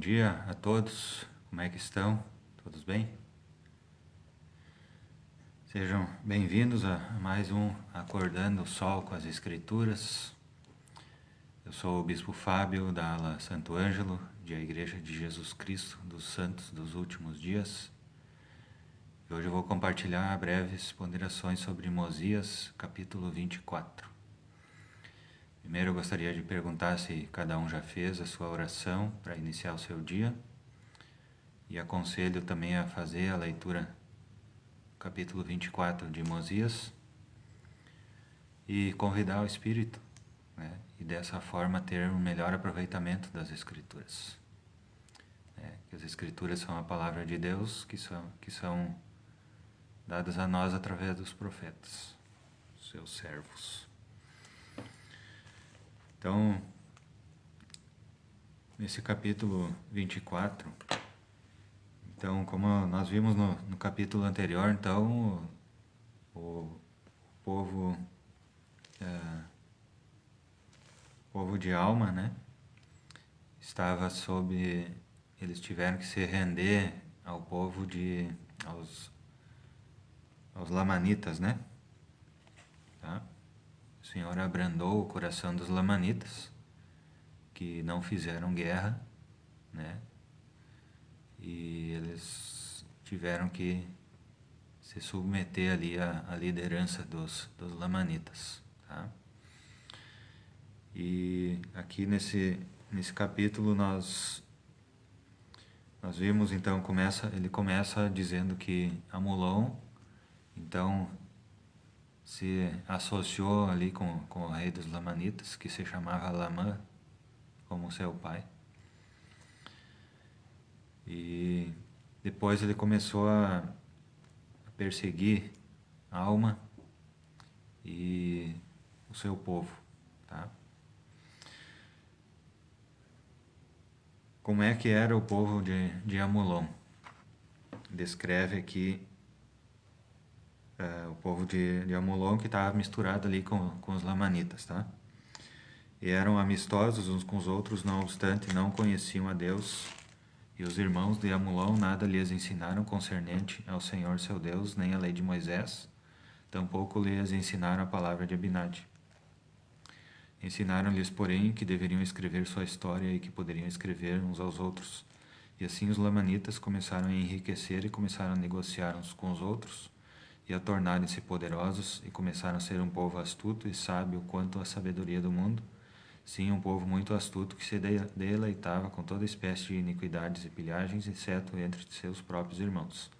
dia a todos, como é que estão? Todos bem? Sejam bem-vindos a mais um Acordando o Sol com as Escrituras. Eu sou o Bispo Fábio da ala Santo Ângelo, de a Igreja de Jesus Cristo dos Santos dos Últimos Dias. E hoje eu vou compartilhar breves ponderações sobre Mosias, capítulo 24. Primeiro eu gostaria de perguntar se cada um já fez a sua oração para iniciar o seu dia. E aconselho também a fazer a leitura do capítulo 24 de Mosias e convidar o Espírito, né? E dessa forma ter um melhor aproveitamento das Escrituras. Que as Escrituras são a palavra de Deus que são dadas a nós através dos profetas, seus servos. Então, nesse capítulo 24, então, como nós vimos no capítulo anterior, então o povo de Alma, né, estava sob, eles tiveram que se render ao povo aos Lamanitas, né? Tá? O Senhor abrandou o coração dos Lamanitas, que não fizeram guerra, né? E eles tiveram que se submeter ali à liderança dos Lamanitas, tá? E aqui nesse capítulo nós vimos, então, ele começa dizendo que Amulon, então, se associou ali com o rei dos Lamanitas, que se chamava Lamã, como seu pai. E depois ele começou a perseguir Alma e o seu povo, tá? Como é que era o povo de Amulon? Descreve aqui o povo de Amulon, que estava misturado ali com os Lamanitas, tá? E eram amistosos uns com os outros, não obstante não conheciam a Deus. E os irmãos de Amulon nada lhes ensinaram concernente ao Senhor seu Deus, nem a lei de Moisés, tampouco lhes ensinaram a palavra de Abinadi. Ensinaram-lhes, porém, que deveriam escrever sua história e que poderiam escrever uns aos outros. E assim os Lamanitas começaram a enriquecer e começaram a negociar uns com os outros e a tornarem-se poderosos e começaram a ser um povo astuto e sábio quanto à sabedoria do mundo. Sim, um povo muito astuto que se deleitava com toda espécie de iniquidades e pilhagens, exceto entre seus próprios irmãos.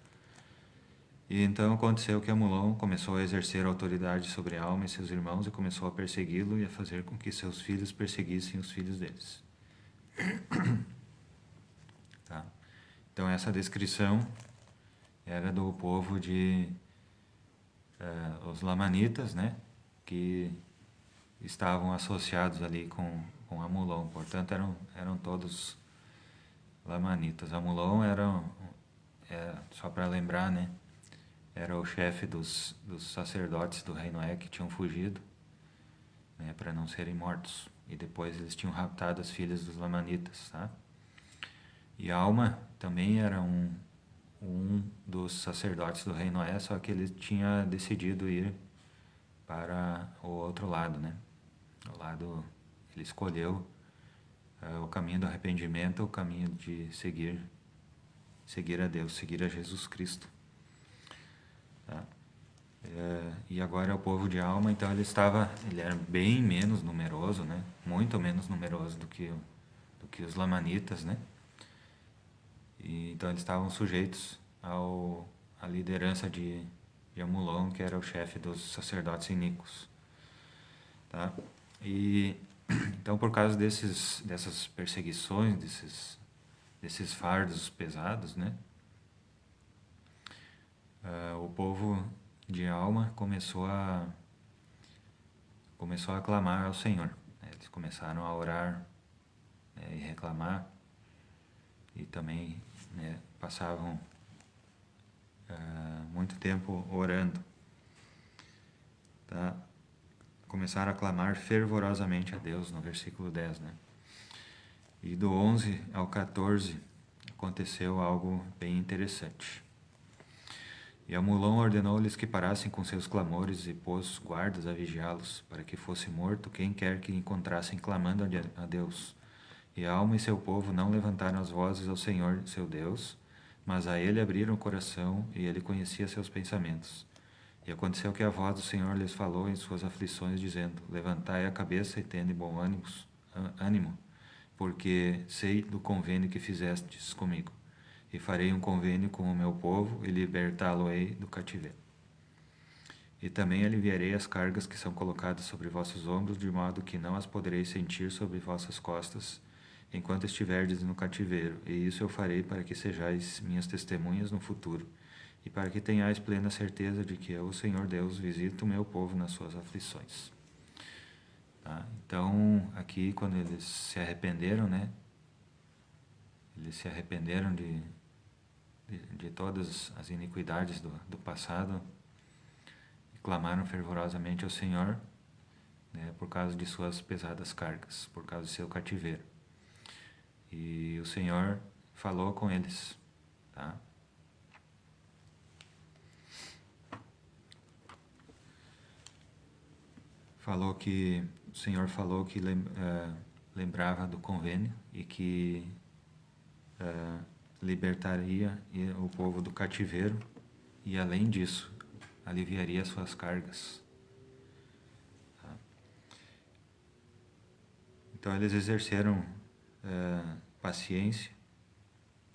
E então aconteceu que Amulon começou a exercer autoridade sobre Alma e seus irmãos e começou a persegui-lo e a fazer com que seus filhos perseguissem os filhos deles. Tá? Então essa descrição era do povo os Lamanitas, né, que estavam associados ali com Amulon, portanto eram todos Lamanitas. Amulon era só para lembrar, né, era o chefe dos sacerdotes do rei Noé que tinham fugido, né, para não serem mortos, e depois eles tinham raptado as filhas dos Lamanitas, tá? E Alma também era um dos sacerdotes do rei Noé, só que ele tinha decidido ir para o outro lado, né? Ele escolheu o caminho do arrependimento, o caminho de seguir a Deus, seguir a Jesus Cristo. Tá? E agora é o povo de Alma, então ele era bem menos numeroso, né? Muito menos numeroso do que os Lamanitas, né? E então eles estavam sujeitos à liderança de Amulon, que era o chefe dos sacerdotes iníquos. Tá? E então, por causa dessas perseguições, desses fardos pesados, né, o povo de Alma começou a clamar ao Senhor, né? Eles começaram a orar, né, e reclamar, e também, né, passavam muito tempo orando. Tá? Começaram a clamar fervorosamente a Deus, no versículo 10, né? E do 11 ao 14 aconteceu algo bem interessante. E Amulão ordenou-lhes que parassem com seus clamores e pôs guardas a vigiá-los, para que fosse morto quem quer que encontrassem clamando a Deus. E Alma e seu povo não levantaram as vozes ao Senhor, seu Deus, mas a ele abriram o coração, e ele conhecia seus pensamentos. E aconteceu que a voz do Senhor lhes falou em suas aflições, dizendo: Levantai a cabeça e tende bom ânimo, porque sei do convênio que fizestes comigo. E farei um convênio com o meu povo, e libertá-lo-ei do cativeiro. E também aliviarei as cargas que são colocadas sobre vossos ombros, de modo que não as podereis sentir sobre vossas costas, enquanto estiverdes no cativeiro. E isso eu farei para que sejais minhas testemunhas no futuro, e para que tenhais plena certeza de que eu, o Senhor Deus, visito o meu povo nas suas aflições. Tá? Então, aqui, quando eles se arrependeram, né? Eles se arrependeram de todas as iniquidades do passado, e clamaram fervorosamente ao Senhor, né, por causa de suas pesadas cargas, por causa de seu cativeiro. E o Senhor falou com eles, tá? O Senhor falou que lembrava do convênio e que libertaria o povo do cativeiro e, além disso, aliviaria suas cargas. Tá? Então, eles exerceram paciência,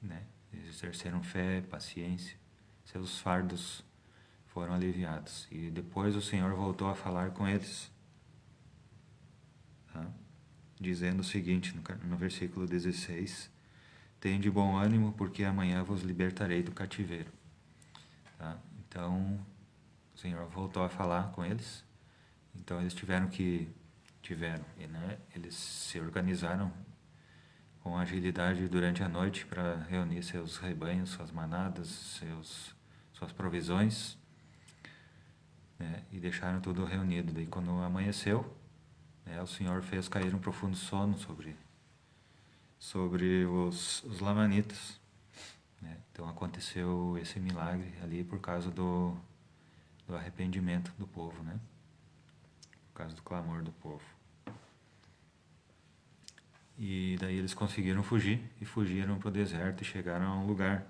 né? Eles exerceram fé, paciência, seus fardos foram aliviados. E depois o Senhor voltou a falar com eles, tá? Dizendo o seguinte, no versículo 16: Tende bom ânimo, porque amanhã vos libertarei do cativeiro. Tá? Então, o Senhor voltou a falar com eles. Então, eles né? Eles se organizaram com agilidade durante a noite para reunir seus rebanhos, suas manadas, suas provisões, né? E deixaram tudo reunido. Daí, quando amanheceu, né, o Senhor fez cair um profundo sono sobre os lamanitas, né? Então aconteceu esse milagre ali por causa do arrependimento do povo, né? Por causa do clamor do povo. E daí eles conseguiram fugir e fugiram para o deserto e chegaram a um lugar,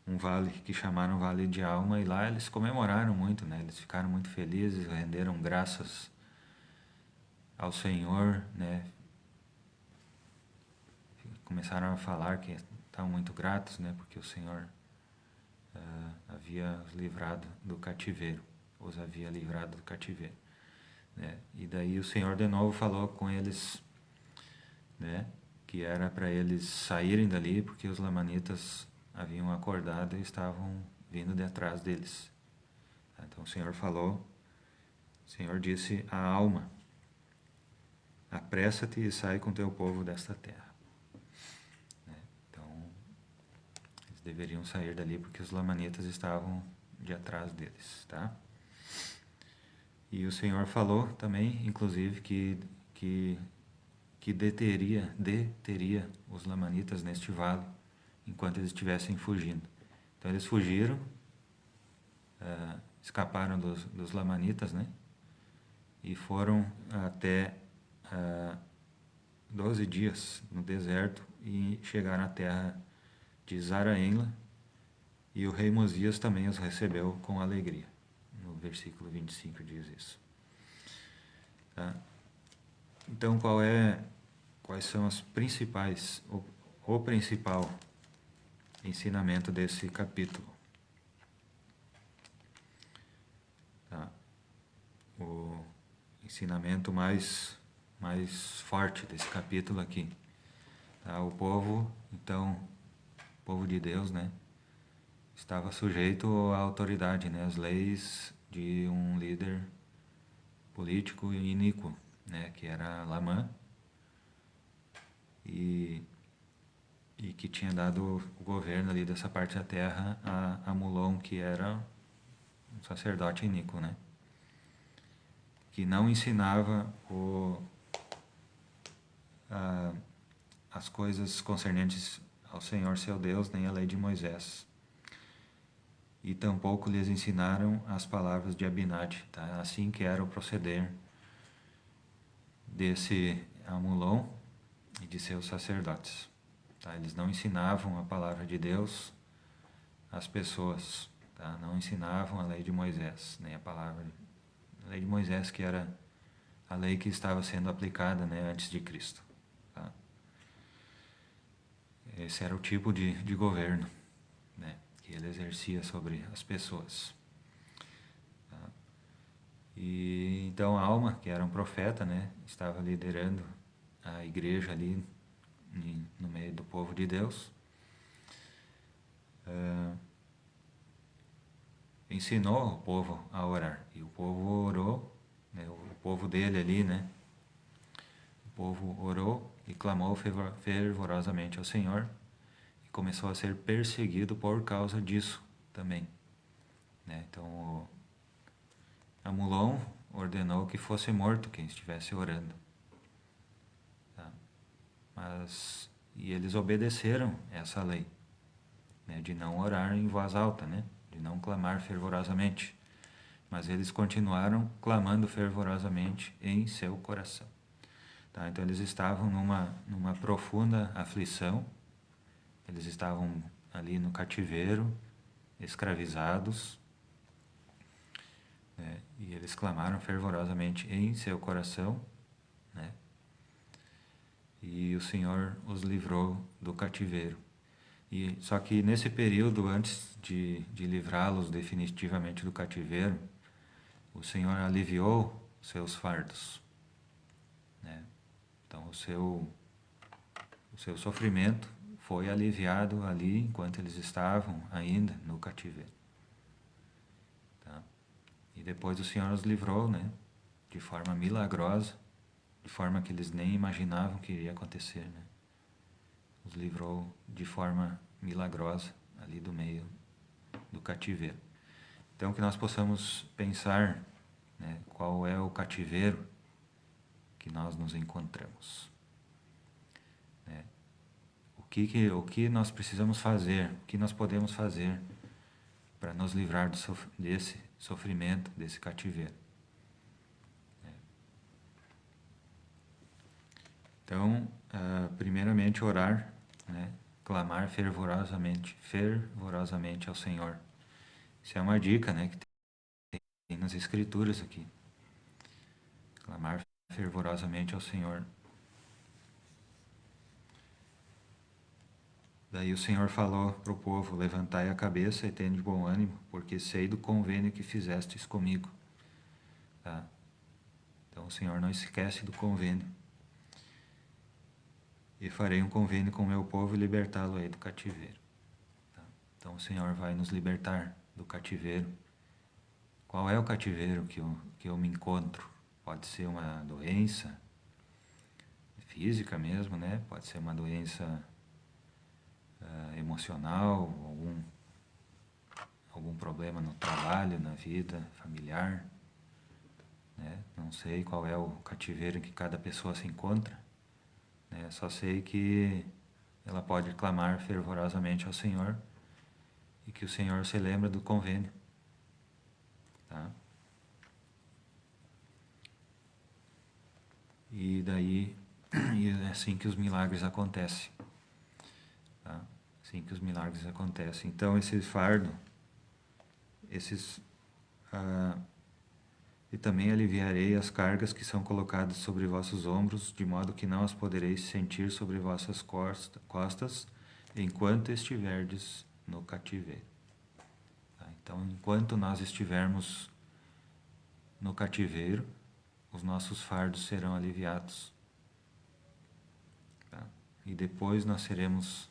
um vale que chamaram Vale de Alma, e lá eles comemoraram muito, né? Eles ficaram muito felizes, renderam graças ao Senhor, né? Começaram a falar que estavam muito gratos, né? Porque o Senhor havia os livrado do cativeiro, os havia livrado do cativeiro, né? E daí o Senhor de novo falou com eles, né? Que era para eles saírem dali, porque os lamanitas haviam acordado e estavam vindo de atrás deles. Então o Senhor falou, o Senhor disse à alma: apressa-te e sai com teu povo desta terra. Então, eles deveriam sair dali porque os lamanitas estavam de atrás deles, tá? E o Senhor falou também, inclusive, que deteria os lamanitas neste vale enquanto eles estivessem fugindo. Então eles fugiram, escaparam dos lamanitas, né? E foram até 12 dias no deserto e chegaram à terra de Zaraenla, e o rei Mosias também os recebeu com alegria. No versículo 25 diz isso. Tá? Então quais são as principais, o principal ensinamento desse capítulo? Tá? O ensinamento mais forte desse capítulo aqui. Tá? O povo de Deus, né, estava sujeito à autoridade, né, às leis de um líder político iníquo, né, que era Lamã, e que tinha dado o governo ali dessa parte da terra a Amulon, que era um sacerdote iníquo, né, que não ensinava as coisas concernentes ao Senhor seu Deus, nem a lei de Moisés. E tampouco lhes ensinaram as palavras de Abinadi, tá? Assim que era o proceder desse Amulon e de seus sacerdotes. Tá? Eles não ensinavam a palavra de Deus às pessoas, tá? Não ensinavam a lei de Moisés, nem a lei de Moisés, que era a lei que estava sendo aplicada, né, antes de Cristo. Tá? Esse era o tipo de governo, né, que ele exercia sobre as pessoas. Tá? E então Alma, que era um profeta, né, estava liderando a igreja ali no meio do povo de Deus. Ensinou o povo a orar. E o povo orou, né, o povo dele ali, né? O povo orou e clamou fervorosamente ao Senhor e começou a ser perseguido por causa disso também, né? Então, Amulon ordenou que fosse morto quem estivesse orando. Tá? E eles obedeceram essa lei, né, de não orar em voz alta, né, de não clamar fervorosamente. Mas eles continuaram clamando fervorosamente em seu coração. Tá? Então eles estavam numa profunda aflição, eles estavam ali no cativeiro, escravizados, né? E eles clamaram fervorosamente em seu coração, né? E o Senhor os livrou do cativeiro. Só que nesse período, antes de livrá-los definitivamente do cativeiro, o Senhor aliviou seus fardos, né? Então o seu sofrimento foi aliviado ali enquanto eles estavam ainda no cativeiro. Tá? E depois o Senhor os livrou, né, de forma milagrosa, de forma que eles nem imaginavam que iria acontecer, né? Os livrou de forma milagrosa ali do meio do cativeiro. Então que nós possamos pensar, né, qual é o cativeiro que nós nos encontramos, né? O que nós precisamos fazer, o que nós podemos fazer para nos livrar desse sofrimento, desse cativeiro. Então, primeiramente orar, né? Clamar fervorosamente ao Senhor. Isso é uma dica, né, que tem nas Escrituras aqui. Clamar fervorosamente ao Senhor. Daí o Senhor falou para o povo: levantai a cabeça e tende bom ânimo, porque sei do convênio que fizestes comigo. Tá? Então o Senhor não esquece do convênio. E farei um convênio com o meu povo e libertá-lo-ei do cativeiro. Tá? Então o Senhor vai nos libertar do cativeiro. Qual é o cativeiro que eu me encontro? Pode ser uma doença física mesmo, né? Pode ser uma doença emocional, algum problema no trabalho, na vida familiar, né? Não sei qual é o cativeiro em que cada pessoa se encontra, né? Só sei que ela pode clamar fervorosamente ao Senhor e que o Senhor se lembra do convênio. Tá? E daí é assim que os milagres acontecem. Tá? Assim que os milagres acontecem. Então esse fardo, e também aliviarei as cargas que são colocadas sobre vossos ombros, de modo que não as podereis sentir sobre vossas costas, enquanto estiverdes no cativeiro. Tá? Então, enquanto nós estivermos no cativeiro, os nossos fardos serão aliviados. Tá? E depois nós seremos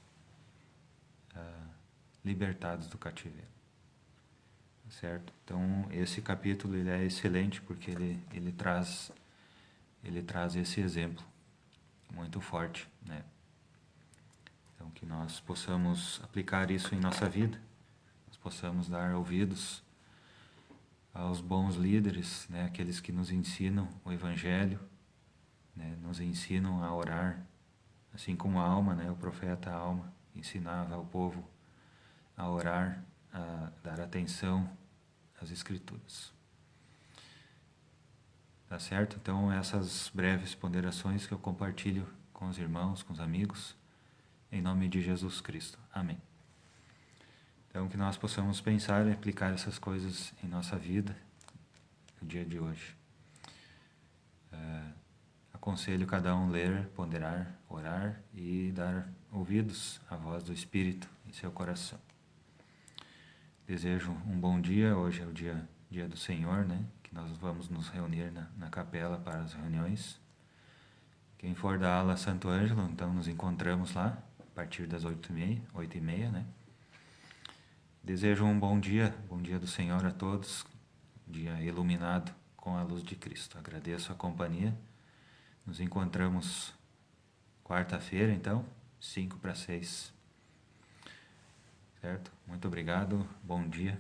libertados do cativeiro. Certo? Então esse capítulo ele é excelente porque ele traz esse exemplo muito forte, né? Então que nós possamos aplicar isso em nossa vida, nós possamos dar ouvidos aos bons líderes, né? Aqueles que nos ensinam o Evangelho, né? Nos ensinam a orar, assim como Alma, né, o profeta Alma, ensinava ao povo a orar, a dar atenção às Escrituras. Tá certo? Então, essas breves ponderações que eu compartilho com os irmãos, com os amigos, em nome de Jesus Cristo. Amém. Então, que nós possamos pensar e aplicar essas coisas em nossa vida no dia de hoje. Aconselho cada um ler, ponderar, orar e dar ouvidos à voz do Espírito em seu coração. Desejo um bom dia. Hoje é o dia do Senhor, né? Que nós vamos nos reunir na capela para as reuniões. Quem for da ala Santo Ângelo, então nos encontramos lá a partir das 8h30, né? Desejo um bom dia do Senhor a todos, dia iluminado com a luz de Cristo. Agradeço a companhia. Nos encontramos quarta-feira, então, 5 para 6. Certo? Muito obrigado, bom dia.